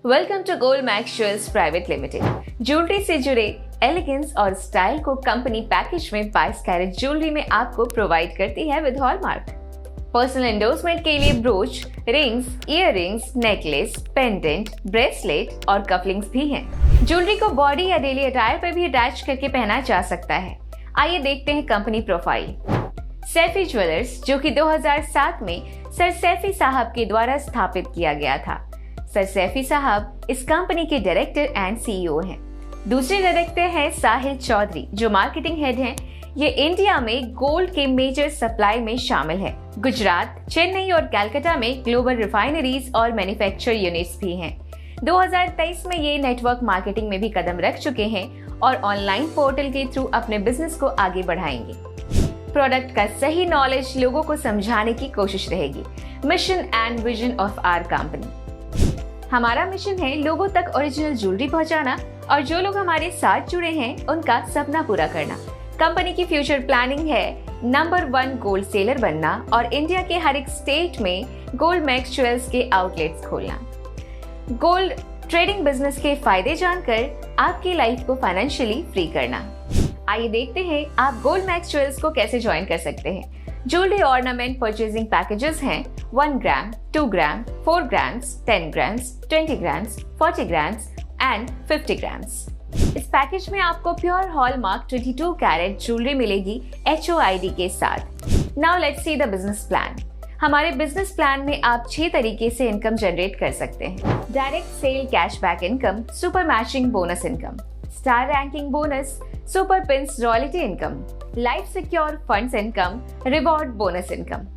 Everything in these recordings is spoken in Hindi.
Welcome to Gold Max Jewels private limited. Jewellery से जुड़े एलिगेंस और स्टाइल को कंपनी पैकेज में 22 कैरेट ज्वेलरी में आपको प्रोवाइड करती है विद हॉलमार्क। पर्सनल एंडोर्समेंट के लिए broach, rings, earrings, necklace, pendant, bracelet और कफलिंग्स भी हैं। ज्वेलरी को बॉडी या डेली अटायर पर भी अटैच करके पहना जा सकता है। आइए देखते हैं कंपनी प्रोफाइल। सैफी ज्वेलर्स, जो कि 2007 में सर सैफी साहब के द्वारा स्थापित किया गया था। सर सैफी साहब इस कंपनी के डायरेक्टर एंड सीईओ हैं। दूसरे डायरेक्टर हैं साहिल चौधरी, जो मार्केटिंग हेड हैं। ये इंडिया में गोल्ड के मेजर सप्लाई में शामिल है। गुजरात, चेन्नई और कलकत्ता में ग्लोबल रिफाइनरीज और मैन्युफैक्चर यूनिट्स भी हैं। 2023 में ये नेटवर्क मार्केटिंग में भी कदम रख चुके हैं और ऑनलाइन पोर्टल के थ्रू अपने बिजनेस को आगे बढ़ाएंगे। प्रोडक्ट का सही नॉलेज लोगों को समझाने की कोशिश रहेगी। Mission and vision of our company. हमारा मिशन है लोगों तक ओरिजिनल ज्वेलरी पहुंचाना और जो लोग हमारे साथ जुड़े हैं उनका सपना पूरा करना। कंपनी की फ्यूचर प्लानिंग है नंबर 1 गोल्ड सेलर बनना और इंडिया के हर एक स्टेट में गोल्ड मैक्स ज्वेल्स के आउटलेट्स खोलना। गोल्ड ट्रेडिंग बिजनेस के फायदे जानकर आपकी लाइफ को फाइनेंशियली फ्री करना। आइए देखते हैं आप गोल्ड मैक्स ज्वेल्स को कैसे ज्वाइन कर सकते हैं। ज्वेलरी ऑर्नामेंट परचेजिंग पैकेजेस हैं 1 ग्राम, 2 ग्राम, 4 grams, 10 grams, 20 grams, 40 grams and 50 grams. इस पैकेज में आपको प्योर हॉलमार्क 22 कैरेट ज्वेलरी मिलेगी HOID के साथ। Now let's see the business plan. हमारे बिजनेस प्लान में आप 6 तरीके से इनकम जनरेट कर सकते हैं। Direct sale cashback income, super matching bonus income, star ranking bonus, super pins royalty income, life secure funds income, reward bonus income.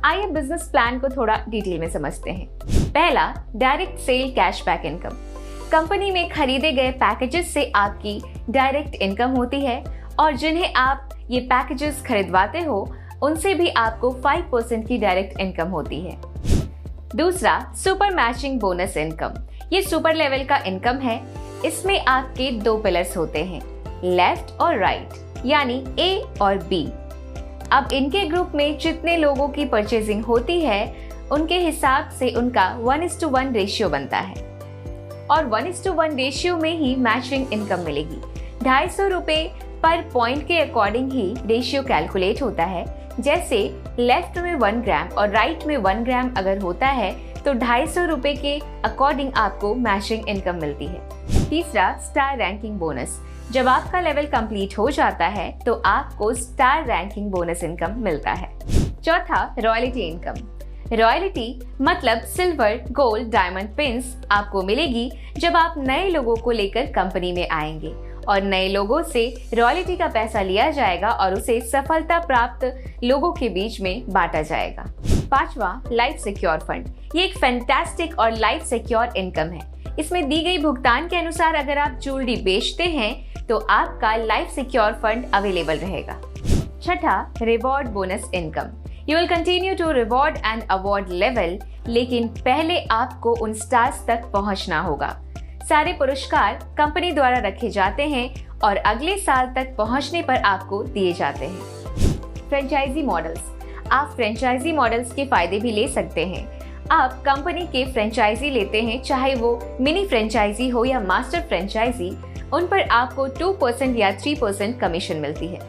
आइए बिजनेस प्लान को थोड़ा डिटेल में समझते हैं। पहला, direct sale cashback income. Company में खरीदे गए पैकेजेस से आपकी डायरेक्ट इनकम होती है और जिन्हें आप ये पैकेजेस खरीदवाते हो उनसे भी आपको 5% की डायरेक्ट इनकम होती है। दूसरा, सुपर मैचिंग बोनस इनकम। ये सुपर लेवल का इनकम है। इसमें आपके 2 पिलर्स होते हैं, लेफ्ट और राइट, यानी A और B। अब इनके ग्रुप में जितने लोगों की परचेजिंग होती है उनके हिसाब से उनका 1:1 रेशियो बनता है और 1:1 रेशियो में ही मैचिंग इनकम मिलेगी। 250 रुपए पर पॉइंट के अकॉर्डिंग ही रेशियो कैलकुलेट होता है। जैसे लेफ्ट में 1 ग्राम और राइट में 1 ग्राम अगर होता है तो 250 रुपए के अकॉर्डिंग आपको मैचिंग इनकम मिलती है। तीसरा, स्टार रैंकिंग बोनस। जब आपका लेवल कंप्लीट हो जाता है तो आपको स्टार रैंकिंग बोनस इनकम मिलता है। चौथा, रॉयल्टी इनकम। रॉयल्टी मतलब सिल्वर, गोल्ड, डायमंड पिन्स आपको मिलेगी जब आप नए लोगों को लेकर कंपनी में आएंगे और नए लोगों से रॉयल्टी का पैसा लिया जाएगा और उसे सफलता प्राप्त लोगों के बीच में बांटा जाएगा। पांचवा, लाइफ सिक्योर फंड। ये एक फैंटास्टिक और लाइफ सिक्योर इनकम है। इसमें दी गई भुगतान के अनुसार अगर आप ज्वेलरी बेचते हैं तो आपका लाइफ सिक्योर फंड अवेलेबल रहेगा। छठा, reward bonus income. You will continue to reward and award level, लेकिन पहले आपको उन स्टार्स तक पहुंचना होगा। सारे पुरस्कार कंपनी द्वारा रखे जाते हैं और अगले साल तक पहुंचने पर आपको दिए जाते हैं। Franchise models. आप फ्रेंचाइजी मॉडल्स के फायदे भी ले सकते हैं। आप कंपनी के फ्रेंचाइजी लेते हैं, चाहे वो मिनी फ्रेंचाइजी हो या मास्टर फ्रेंचाइजी, उन पर आपको 2% या 3% कमीशन मिलती है।